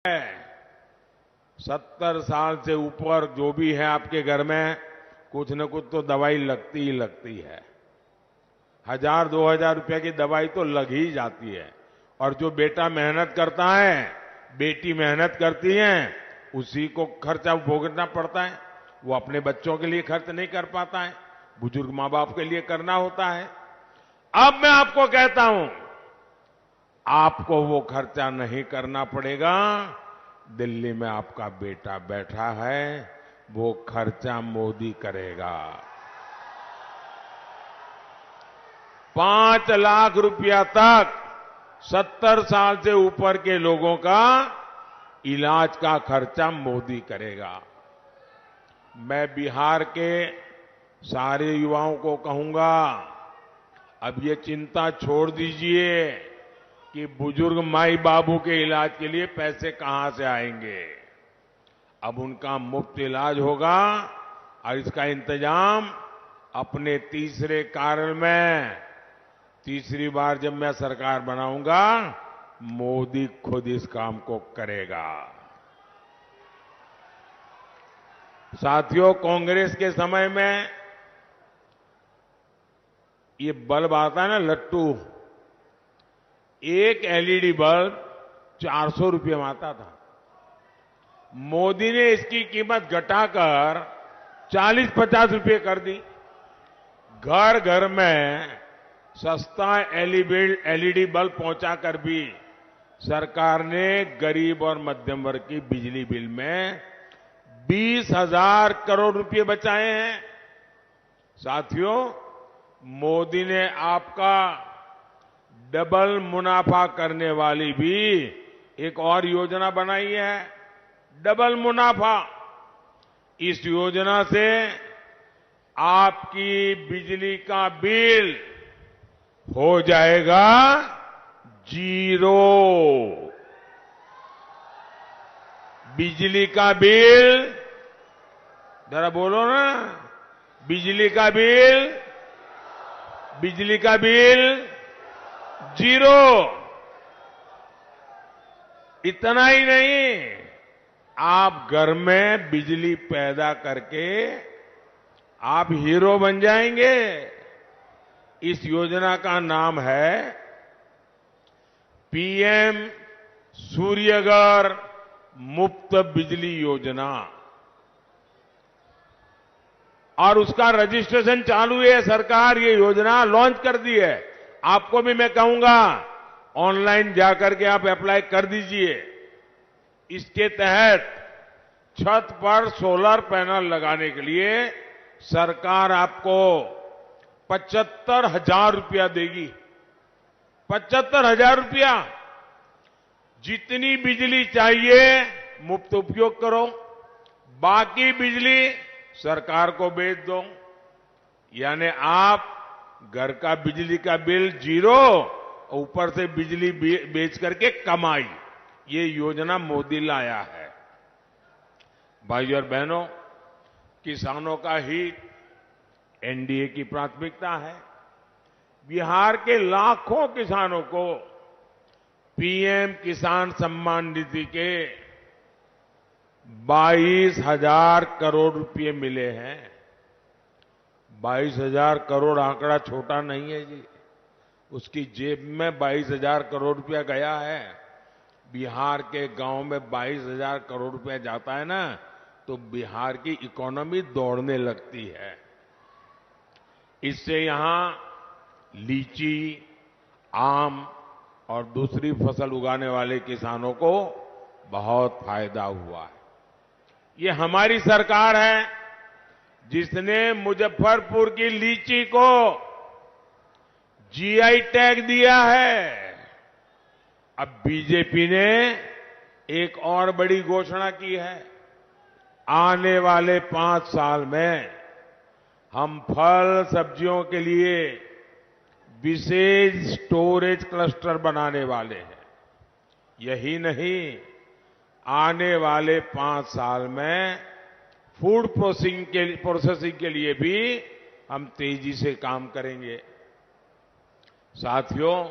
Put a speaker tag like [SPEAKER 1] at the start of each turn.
[SPEAKER 1] 70 साल से ऊपर जो भी है आपके घर में कुछ न कुछ तो दवाई लगती ही लगती है। 1000-2000 रुपए की दवाई तो लग ही जाती है। और जो बेटा मेहनत करता है, बेटी मेहनत करती है, उसी को खर्चा भोगना पड़ता है। वो अपने बच्चों के लिए खर्च नहीं कर पाता है, बुजुर्ग मां बाप के लिए करना होता है। अब मैं आपको कहता हूं, आपको वो खर्चा नहीं करना पड़ेगा। दिल्ली में आपका बेटा बैठा है, वो खर्चा मोदी करेगा। 5 लाख रुपया तक 70 साल से ऊपर के लोगों का इलाज का खर्चा मोदी करेगा। मैं बिहार के सारे युवाओं को कहूंगा, अब ये चिंता छोड़ दीजिए कि बुजुर्ग माई बाबू के इलाज के लिए पैसे कहां से आएंगे। अब उनका मुफ्त इलाज होगा और इसका इंतजाम अपने तीसरे कार्यकाल में, तीसरी बार जब मैं सरकार बनाऊंगा, मोदी खुद इस काम को करेगा। साथियों, कांग्रेस के समय में ये बल्ब आता है ना, लट्टू, एक एलईडी बल्ब 400 रुपये में आता था। मोदी ने इसकी कीमत घटाकर 40-50 रुपये कर दी। घर घर में सस्ता एलईडी बल्ब पहुंचाकर भी सरकार ने गरीब और मध्यम वर्ग की बिजली बिल में 20,000 करोड़ रुपए बचाए हैं। साथियों, मोदी ने आपका डबल मुनाफा करने वाली भी एक और योजना बनाई है, डबल मुनाफा। इस योजना से आपकी बिजली का बिल हो जाएगा 0। बिजली का बिल, जरा बोलो ना, बिजली का बिल 0। इतना ही नहीं, आप घर में बिजली पैदा करके आप हीरो बन जाएंगे। इस योजना का नाम है पीएम सूर्यघर मुफ्त बिजली योजना, और उसका रजिस्ट्रेशन चालू है। सरकार ये योजना लॉन्च कर दी है। आपको भी मैं कहूंगा, ऑनलाइन जाकर के आप अप्लाई कर दीजिए। इसके तहत छत पर सोलर पैनल लगाने के लिए सरकार आपको 75,000 रुपया देगी। 75,000 रुपया। जितनी बिजली चाहिए मुफ्त उपयोग करो, बाकी बिजली सरकार को बेच दो। यानी आप घर का बिजली का बिल 0, ऊपर से बिजली बेच करके कमाई। ये योजना मोदी लाया है। भाइयों और बहनों, किसानों का हित एनडीए की प्राथमिकता है। बिहार के लाखों किसानों को पीएम किसान सम्मान निधि के 22,000 करोड़ रुपए मिले हैं। 22,000 करोड़ आंकड़ा छोटा नहीं है जी। उसकी जेब में 22,000 करोड़ रुपया गया है। बिहार के गांव में 22,000 करोड़ रुपया जाता है ना, तो बिहार की इकोनॉमी दौड़ने लगती है। इससे यहां लीची, आम और दूसरी फसल उगाने वाले किसानों को बहुत फायदा हुआ है। ये हमारी सरकार है जिसने मुजफ्फरपुर की लीची को जीआई टैग दिया है। अब बीजेपी ने एक और बड़ी घोषणा की है। आने वाले 5 साल में हम फल सब्जियों के लिए विशेष स्टोरेज क्लस्टर बनाने वाले हैं। यही नहीं, आने वाले 5 साल में फूड प्रोसेसिंग के लिए भी हम तेजी से काम करेंगे। साथियों,